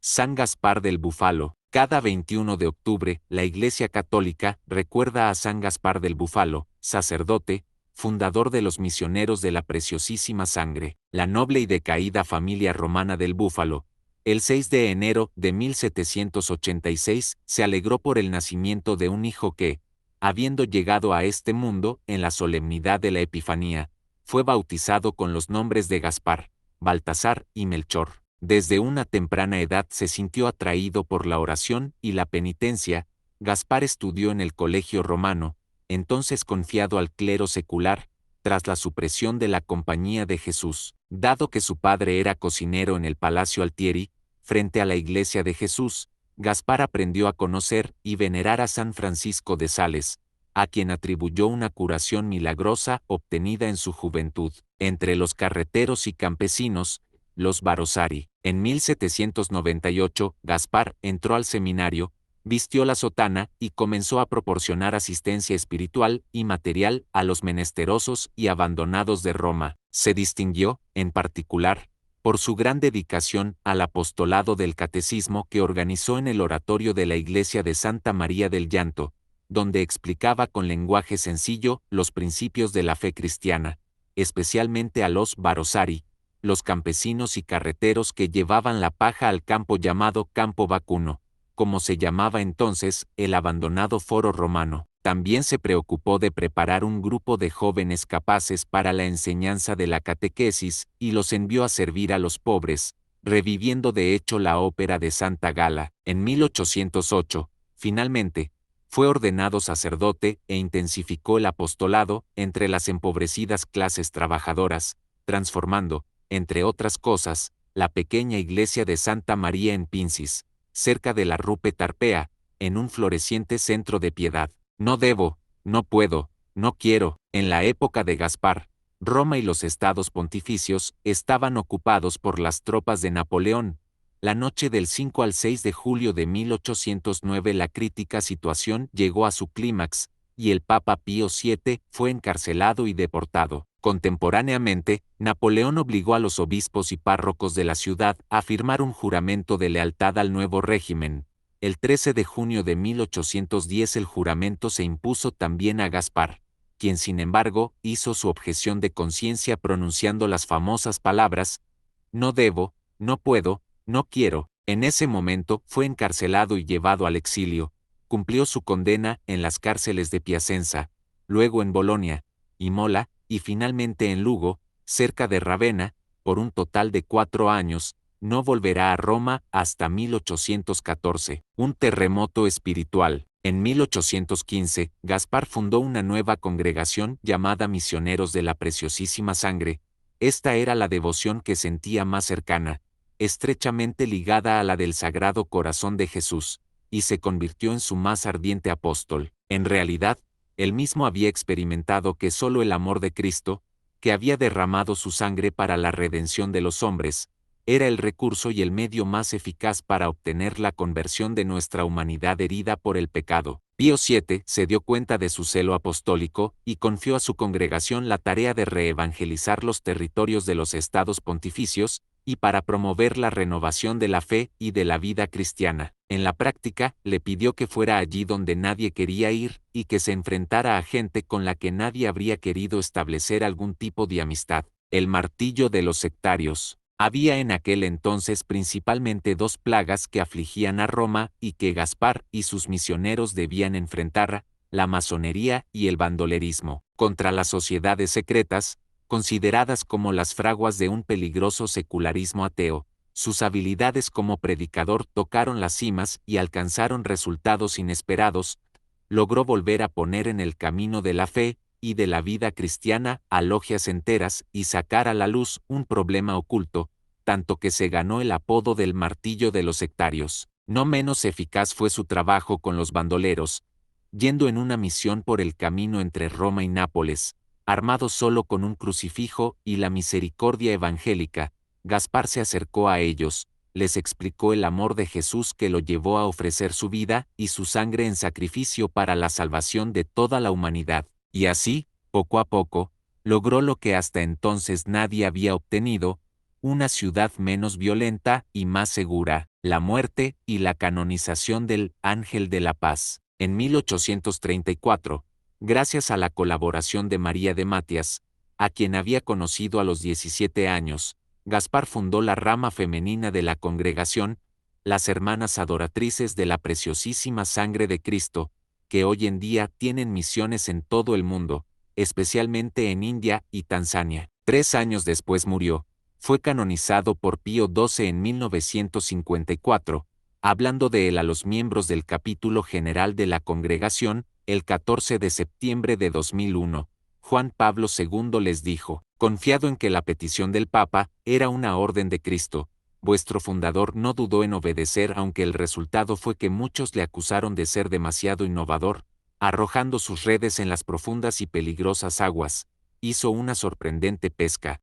San Gaspar del Búfalo. Cada 21 de octubre, la Iglesia Católica recuerda a San Gaspar del Búfalo, sacerdote, fundador de los misioneros de la Preciosísima Sangre, la noble y decaída familia romana del Búfalo. El 6 de enero de 1786 se alegró por el nacimiento de un hijo que, habiendo llegado a este mundo en la solemnidad de la Epifanía, fue bautizado con los nombres de Gaspar, Baltasar y Melchor. Desde una temprana edad se sintió atraído por la oración y la penitencia. Gaspar estudió en el Colegio Romano, entonces confiado al clero secular, tras la supresión de la Compañía de Jesús. Dado que su padre era cocinero en el Palacio Altieri, frente a la Iglesia de Jesús, Gaspar aprendió a conocer y venerar a San Francisco de Sales, a quien atribuyó una curación milagrosa obtenida en su juventud. Entre los carreteros y campesinos, los Barosari. En 1798, Gaspar entró al seminario, vistió la sotana y comenzó a proporcionar asistencia espiritual y material a los menesterosos y abandonados de Roma. Se distinguió, en particular, por su gran dedicación al apostolado del catecismo que organizó en el oratorio de la iglesia de Santa María del Llanto, donde explicaba con lenguaje sencillo los principios de la fe cristiana, especialmente a los Barosari, los campesinos y carreteros que llevaban la paja al campo llamado Campo Vacuno, como se llamaba entonces el abandonado foro romano. También se preocupó de preparar un grupo de jóvenes capaces para la enseñanza de la catequesis y los envió a servir a los pobres, reviviendo de hecho la ópera de Santa Gala. En 1808, finalmente, fue ordenado sacerdote e intensificó el apostolado entre las empobrecidas clases trabajadoras, transformando, entre otras cosas, la pequeña iglesia de Santa María en Pincis, cerca de la Rupe Tarpea, en un floreciente centro de piedad. No debo, no puedo, no quiero. En la época de Gaspar, Roma y los estados pontificios estaban ocupados por las tropas de Napoleón. La noche del 5 al 6 de julio de 1809 la crítica situación llegó a su clímax, y el Papa Pío VII fue encarcelado y deportado. Contemporáneamente, Napoleón obligó a los obispos y párrocos de la ciudad a firmar un juramento de lealtad al nuevo régimen. El 13 de junio de 1810 el juramento se impuso también a Gaspar, quien sin embargo hizo su objeción de conciencia pronunciando las famosas palabras: no debo, no puedo, no quiero. En ese momento fue encarcelado y llevado al exilio. Cumplió su condena en las cárceles de Piacenza, luego en Bolonia, Imola, y finalmente en Lugo, cerca de Ravenna, por un total de 4 años. No volverá a Roma hasta 1814. Un terremoto espiritual. En 1815, Gaspar fundó una nueva congregación llamada Misioneros de la Preciosísima Sangre. Esta era la devoción que sentía más cercana, estrechamente ligada a la del Sagrado Corazón de Jesús, y se convirtió en su más ardiente apóstol. En realidad, él mismo había experimentado que solo el amor de Cristo, que había derramado su sangre para la redención de los hombres, era el recurso y el medio más eficaz para obtener la conversión de nuestra humanidad herida por el pecado. Pío VII se dio cuenta de su celo apostólico y confió a su congregación la tarea de reevangelizar los territorios de los estados pontificios, y para promover la renovación de la fe y de la vida cristiana. En la práctica, le pidió que fuera allí donde nadie quería ir, y que se enfrentara a gente con la que nadie habría querido establecer algún tipo de amistad. El martillo de los sectarios. Había en aquel entonces principalmente 2 plagas que afligían a Roma y que Gaspar y sus misioneros debían enfrentar: la masonería y el bandolerismo. Contra las sociedades secretas, consideradas como las fraguas de un peligroso secularismo ateo, sus habilidades como predicador tocaron las cimas y alcanzaron resultados inesperados. Logró volver a poner en el camino de la fe y de la vida cristiana a logias enteras y sacar a la luz un problema oculto, tanto que se ganó el apodo del martillo de los sectarios. No menos eficaz fue su trabajo con los bandoleros, yendo en una misión por el camino entre Roma y Nápoles, armado solo con un crucifijo y la misericordia evangélica. Gaspar se acercó a ellos, les explicó el amor de Jesús que lo llevó a ofrecer su vida y su sangre en sacrificio para la salvación de toda la humanidad, y así, poco a poco, logró lo que hasta entonces nadie había obtenido: una ciudad menos violenta y más segura, la muerte y la canonización del Ángel de la Paz. En 1834, gracias a la colaboración de María de Matias, a quien había conocido a los 17 años, Gaspar fundó la rama femenina de la congregación, las Hermanas Adoratrices de la Preciosísima Sangre de Cristo, que hoy en día tienen misiones en todo el mundo, especialmente en India y Tanzania. 3 años después murió. Fue canonizado por Pío XII en 1954, hablando de él a los miembros del capítulo general de la congregación, el 14 de septiembre de 2001. Juan Pablo II les dijo, confiado en que la petición del Papa era una orden de Cristo, vuestro fundador no dudó en obedecer aunque el resultado fue que muchos le acusaron de ser demasiado innovador, arrojando sus redes en las profundas y peligrosas aguas, hizo una sorprendente pesca,